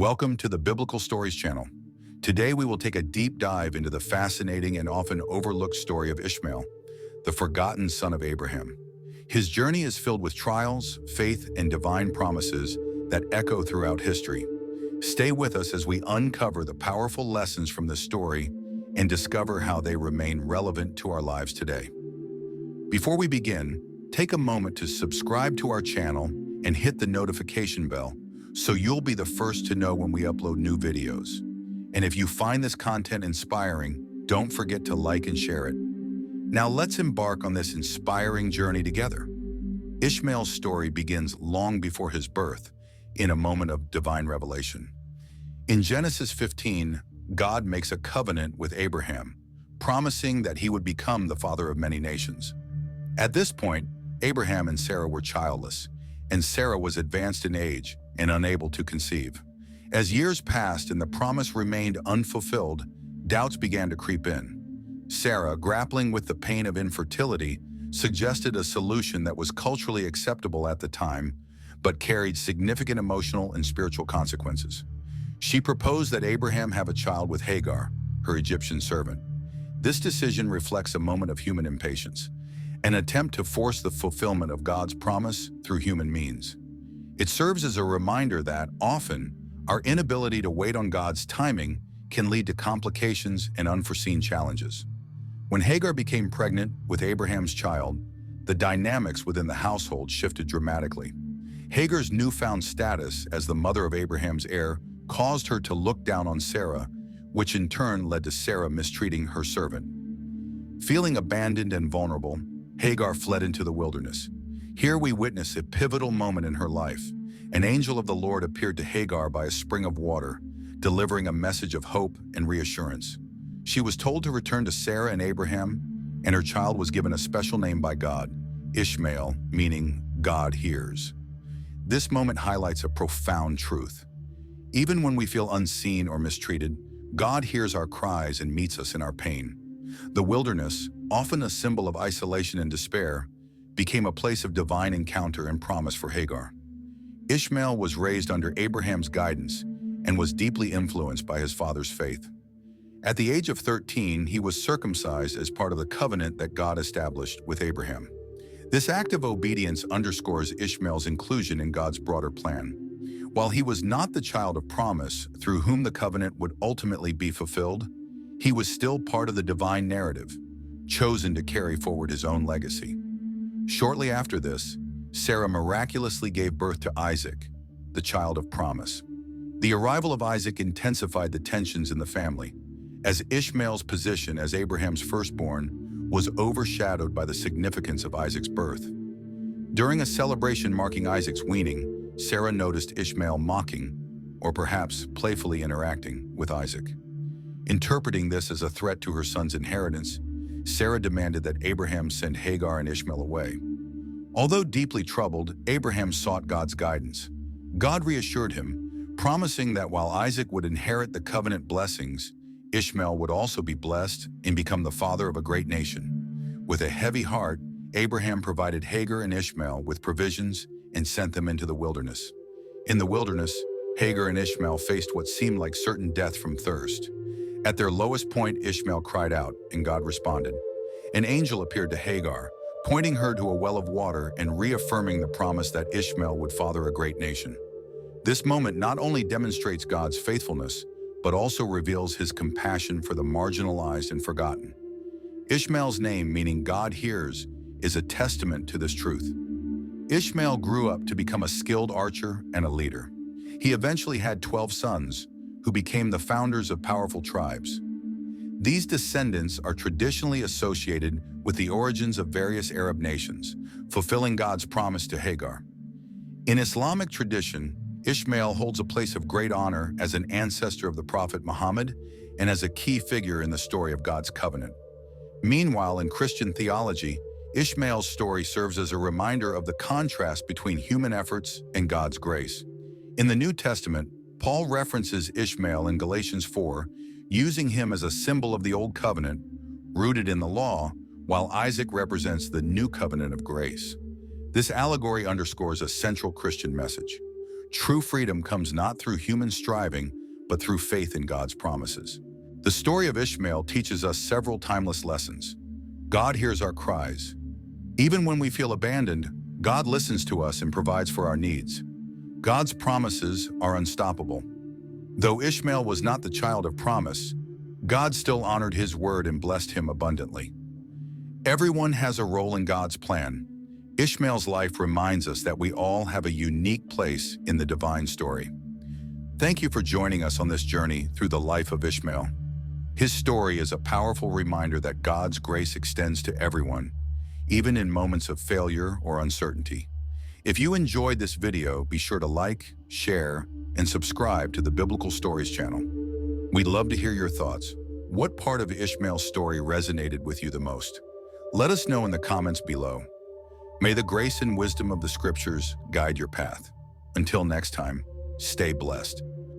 Welcome to the Biblical Stories channel. Today we will take a deep dive into the fascinating and often overlooked story of Ishmael, the forgotten son of Abraham. His journey is filled with trials, faith, and divine promises that echo throughout history. Stay with us as we uncover the powerful lessons from this story and discover how they remain relevant to our lives today. Before we begin, take a moment to subscribe to our channel and hit the notification bell so you'll be the first to know when we upload new videos. And if you find this content inspiring, don't forget to like and share it. Now let's embark on this inspiring journey together. Ishmael's story begins long before his birth, in a moment of divine revelation. In Genesis 15, God makes a covenant with Abraham, promising that he would become the father of many nations. At this point, Abraham and Sarah were childless, and Sarah was advanced in age and unable to conceive. As years passed and the promise remained unfulfilled, doubts began to creep in. Sarah, grappling with the pain of infertility, suggested a solution that was culturally acceptable at the time, but carried significant emotional and spiritual consequences. She proposed that Abraham have a child with Hagar, her Egyptian servant. This decision reflects a moment of human impatience, an attempt to force the fulfillment of God's promise through human means. It serves as a reminder that, often, our inability to wait on God's timing can lead to complications and unforeseen challenges. When Hagar became pregnant with Abraham's child, the dynamics within the household shifted dramatically. Hagar's newfound status as the mother of Abraham's heir caused her to look down on Sarah, which in turn led to Sarah mistreating her servant. Feeling abandoned and vulnerable, Hagar fled into the wilderness. Here we witness a pivotal moment in her life. An angel of the Lord appeared to Hagar by a spring of water, delivering a message of hope and reassurance. She was told to return to Sarah and Abraham, and her child was given a special name by God, Ishmael, meaning God hears. This moment highlights a profound truth. Even when we feel unseen or mistreated, God hears our cries and meets us in our pain. The wilderness, often a symbol of isolation and despair, became a place of divine encounter and promise for Hagar. Ishmael was raised under Abraham's guidance and was deeply influenced by his father's faith. At the age of 13, he was circumcised as part of the covenant that God established with Abraham. This act of obedience underscores Ishmael's inclusion in God's broader plan. While he was not the child of promise through whom the covenant would ultimately be fulfilled, he was still part of the divine narrative, chosen to carry forward his own legacy. Shortly after this, Sarah miraculously gave birth to Isaac, the child of promise. The arrival of Isaac intensified the tensions in the family, as Ishmael's position as Abraham's firstborn was overshadowed by the significance of Isaac's birth. During a celebration marking Isaac's weaning, Sarah noticed Ishmael mocking, or perhaps playfully interacting, with Isaac. Interpreting this as a threat to her son's inheritance, Sarah demanded that Abraham send Hagar and Ishmael away. Although deeply troubled, Abraham sought God's guidance. God reassured him, promising that while Isaac would inherit the covenant blessings, Ishmael would also be blessed and become the father of a great nation. With a heavy heart, Abraham provided Hagar and Ishmael with provisions and sent them into the wilderness. In the wilderness, Hagar and Ishmael faced what seemed like certain death from thirst. At their lowest point, Ishmael cried out, and God responded. An angel appeared to Hagar, pointing her to a well of water and reaffirming the promise that Ishmael would father a great nation. This moment not only demonstrates God's faithfulness, but also reveals his compassion for the marginalized and forgotten. Ishmael's name, meaning God hears, is a testament to this truth. Ishmael grew up to become a skilled archer and a leader. He eventually had 12 sons, who became the founders of powerful tribes. These descendants are traditionally associated with the origins of various Arab nations, fulfilling God's promise to Hagar. In Islamic tradition, Ishmael holds a place of great honor as an ancestor of the Prophet Muhammad and as a key figure in the story of God's covenant. Meanwhile, in Christian theology, Ishmael's story serves as a reminder of the contrast between human efforts and God's grace. In the New Testament, Paul references Ishmael in Galatians 4, using him as a symbol of the Old Covenant, rooted in the law, while Isaac represents the New Covenant of grace. This allegory underscores a central Christian message. True freedom comes not through human striving, but through faith in God's promises. The story of Ishmael teaches us several timeless lessons. God hears our cries. Even when we feel abandoned, God listens to us and provides for our needs. God's promises are unstoppable. Though Ishmael was not the child of promise, God still honored his word and blessed him abundantly. Everyone has a role in God's plan. Ishmael's life reminds us that we all have a unique place in the divine story. Thank you for joining us on this journey through the life of Ishmael. His story is a powerful reminder that God's grace extends to everyone, even in moments of failure or uncertainty. If you enjoyed this video, be sure to like, share, and subscribe to the Biblical Stories channel. We'd love to hear your thoughts. What part of Ishmael's story resonated with you the most? Let us know in the comments below. May the grace and wisdom of the scriptures guide your path. Until next time, stay blessed.